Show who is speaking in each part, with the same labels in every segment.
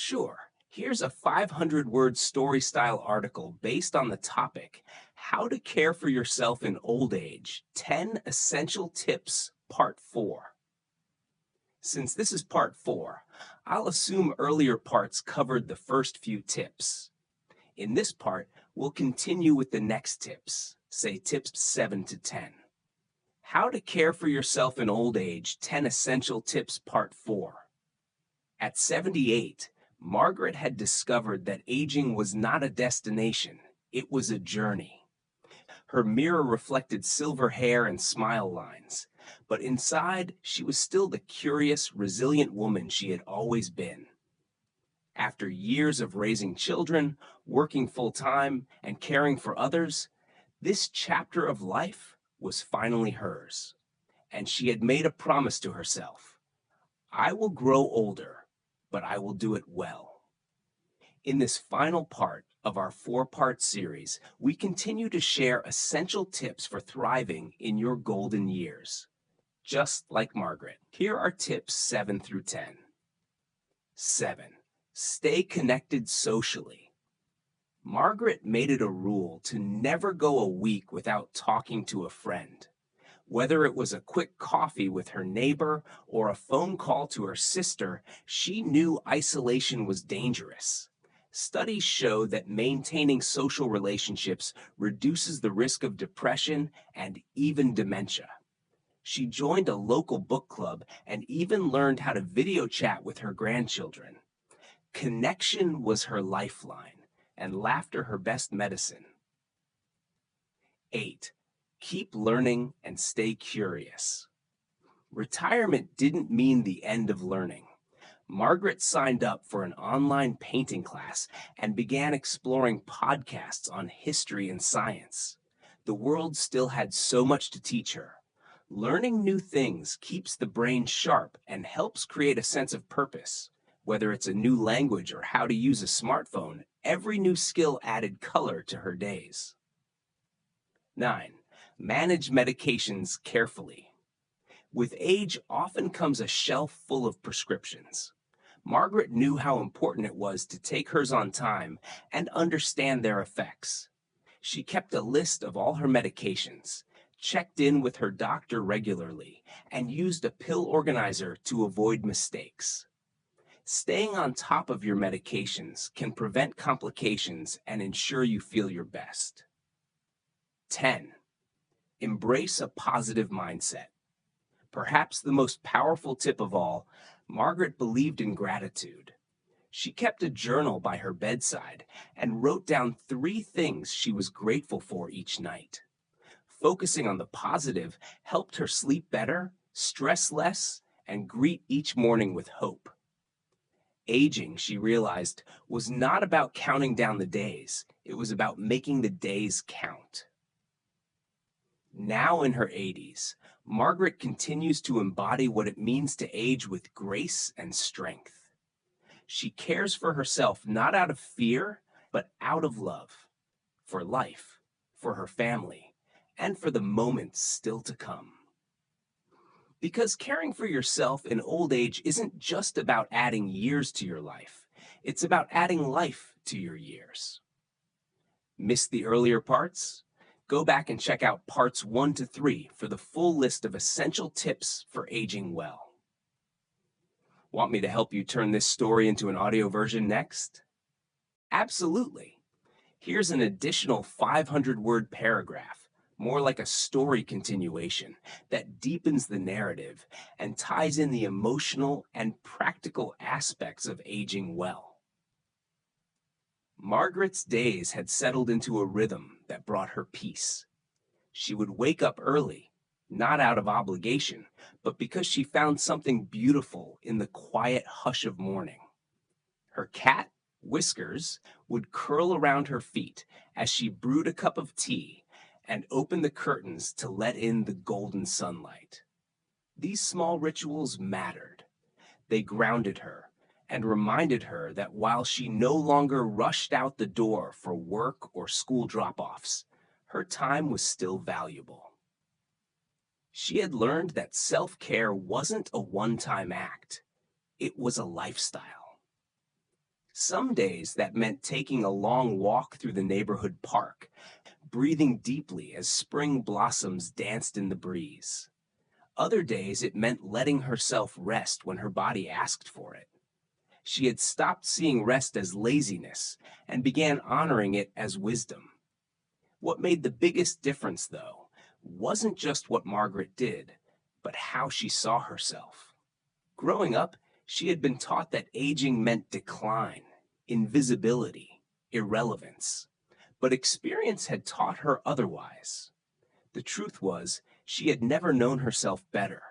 Speaker 1: Sure. Here's a 500-word story-style article based on the topic, How to Care for Yourself in Old Age, 10 Essential Tips, Part 4. Since this is Part 4, I'll assume earlier parts covered the first few tips. In this part, we'll continue with the next tips, say tips 7 to 10. How to Care for Yourself in Old Age, 10 Essential Tips, Part 4. At 78, Margaret had discovered that aging was not a destination, it was a journey. Her mirror reflected silver hair and smile lines, but inside she was still the curious, resilient woman she had always been. After years of raising children, working full-time, and caring for others, this chapter of life was finally hers. And she had made a promise to herself. I will grow older, but I will do it well. In this final part of our 4-part series, we continue to share essential tips for thriving in your golden years. Just like Margaret, here are tips 7 through 10. 7. Stay connected socially. Margaret made it a rule to never go a week without talking to a friend. Whether it was a quick coffee with her neighbor or a phone call to her sister, she knew isolation was dangerous. Studies show that maintaining social relationships reduces the risk of depression and even dementia. She joined a local book club and even learned how to video chat with her grandchildren. Connection was her lifeline, and laughter her best medicine. 8. Keep learning and stay curious. Retirement didn't mean the end of learning. Margaret signed up for an online painting class and began exploring podcasts on history and science. The world still had so much to teach her. Learning new things keeps the brain sharp and helps create a sense of purpose. Whether it's a new language or how to use a smartphone, every new skill added color to her days. 9. Manage medications carefully. With age often comes a shelf full of prescriptions. Margaret knew how important it was to take hers on time and understand their effects. She kept a list of all her medications, checked in with her doctor regularly, and used a pill organizer to avoid mistakes. Staying on top of your medications can prevent complications and ensure you feel your best. 10. Embrace a positive mindset. Perhaps the most powerful tip of all, Margaret believed in gratitude. She kept a journal by her bedside and wrote down 3 things she was grateful for each night. Focusing on the positive helped her sleep better, stress less, and greet each morning with hope. Aging, she realized, was not about counting down the days. It was about making the days count. Now in her 80s, Margaret continues to embody what it means to age with grace and strength. She cares for herself not out of fear, but out of love, for life, for her family, and for the moments still to come. Because caring for yourself in old age isn't just about adding years to your life, it's about adding life to your years. Missed the earlier parts? Go back and check out parts 1 to 3 for the full list of essential tips for aging well. Want me to help you turn this story into an audio version next? Absolutely. Here's an additional 500-word paragraph, more like a story continuation, that deepens the narrative and ties in the emotional and practical aspects of aging well. Margaret's days had settled into a rhythm that brought her peace. She would wake up early, not out of obligation, but because she found something beautiful in the quiet hush of morning. Her cat, Whiskers, would curl around her feet as she brewed a cup of tea and opened the curtains to let in the golden sunlight. These small rituals mattered. They grounded her and reminded her that while she no longer rushed out the door for work or school drop-offs, her time was still valuable. She had learned that self-care wasn't a one-time act. It was a lifestyle. Some days that meant taking a long walk through the neighborhood park, breathing deeply as spring blossoms danced in the breeze. Other days it meant letting herself rest when her body asked for it. She had stopped seeing rest as laziness and began honoring it as wisdom. What made the biggest difference, though, wasn't just what Margaret did, but how she saw herself. Growing up, she had been taught that aging meant decline, invisibility, irrelevance. But experience had taught her otherwise. The truth was, she had never known herself better.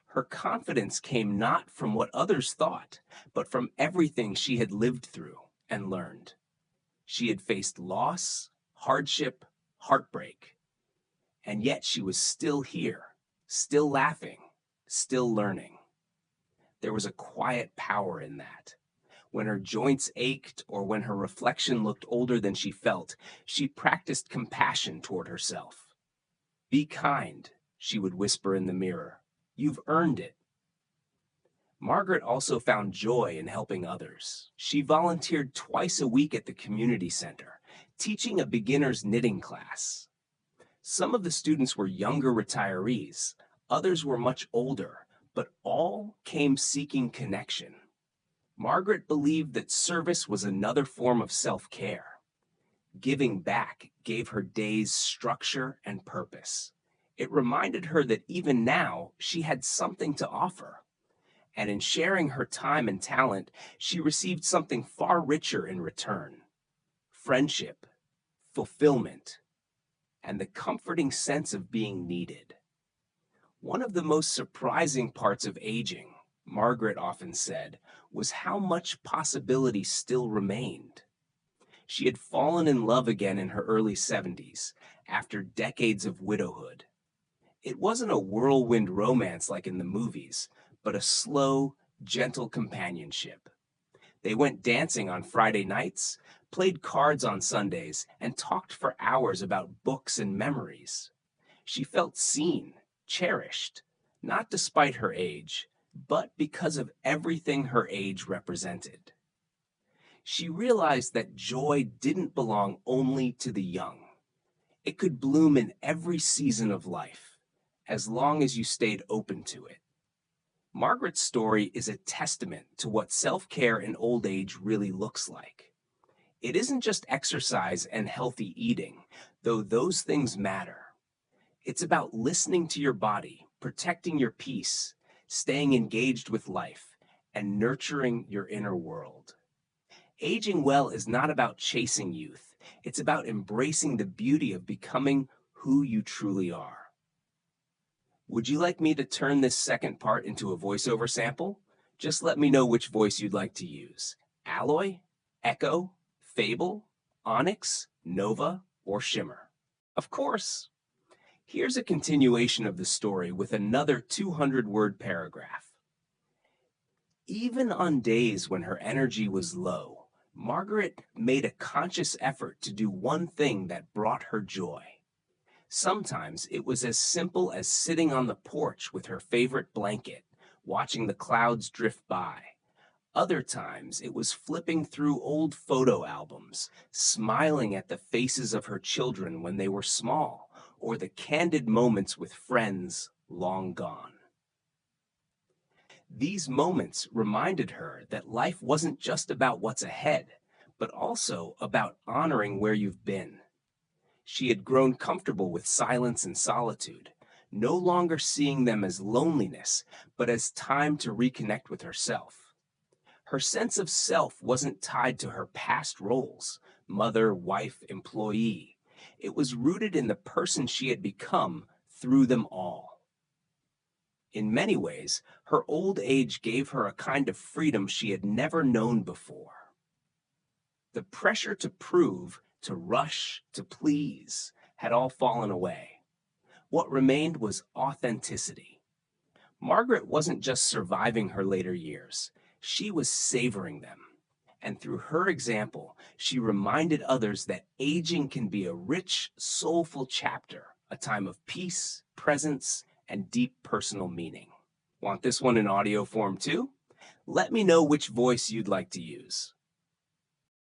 Speaker 1: Her confidence came not from what others thought, but from everything she had lived through and learned. She had faced loss, hardship, heartbreak, and yet she was still here, still laughing, still learning. There was a quiet power in that. When her joints ached or when her reflection looked older than she felt, she practiced compassion toward herself. "Be kind," she would whisper in the mirror. "You've earned it." Margaret also found joy in helping others. She volunteered twice a week at the community center, teaching a beginner's knitting class. Some of the students were younger retirees, others were much older, but all came seeking connection. Margaret believed that service was another form of self-care. Giving back gave her days structure and purpose. It reminded her that even now she had something to offer. And in sharing her time and talent, she received something far richer in return: friendship, fulfillment, and the comforting sense of being needed. One of the most surprising parts of aging, Margaret often said, was how much possibility still remained. She had fallen in love again in her early 70s, after decades of widowhood. It wasn't a whirlwind romance like in the movies, but a slow, gentle companionship. They went dancing on Friday nights, played cards on Sundays, and talked for hours about books and memories. She felt seen, cherished, not despite her age, but because of everything her age represented. She realized that joy didn't belong only to the young. It could bloom in every season of life, as long as you stayed open to it. Margaret's story is a testament to what self-care in old age really looks like. It isn't just exercise and healthy eating, though those things matter. It's about listening to your body, protecting your peace, staying engaged with life, and nurturing your inner world. Aging well is not about chasing youth. It's about embracing the beauty of becoming who you truly are. Would you like me to turn this second part into a voiceover sample? Just let me know which voice you'd like to use: Alloy, Echo, Fable, Onyx, Nova, or Shimmer. Of course. Here's a continuation of the story with another 200-word paragraph. Even on days when her energy was low, Margaret made a conscious effort to do one thing that brought her joy. Sometimes it was as simple as sitting on the porch with her favorite blanket, watching the clouds drift by. Other times it was flipping through old photo albums, smiling at the faces of her children when they were small, or the candid moments with friends long gone. These moments reminded her that life wasn't just about what's ahead, but also about honoring where you've been. She had grown comfortable with silence and solitude, no longer seeing them as loneliness, but as time to reconnect with herself. Her sense of self wasn't tied to her past roles, mother, wife, employee. It was rooted in the person she had become through them all. In many ways, her old age gave her a kind of freedom she had never known before. The pressure to prove, to rush, to please, had all fallen away. What remained was authenticity. Margaret wasn't just surviving her later years, she was savoring them. And through her example, she reminded others that aging can be a rich, soulful chapter, a time of peace, presence, and deep personal meaning. Want this one in audio form too? Let me know which voice you'd like to use.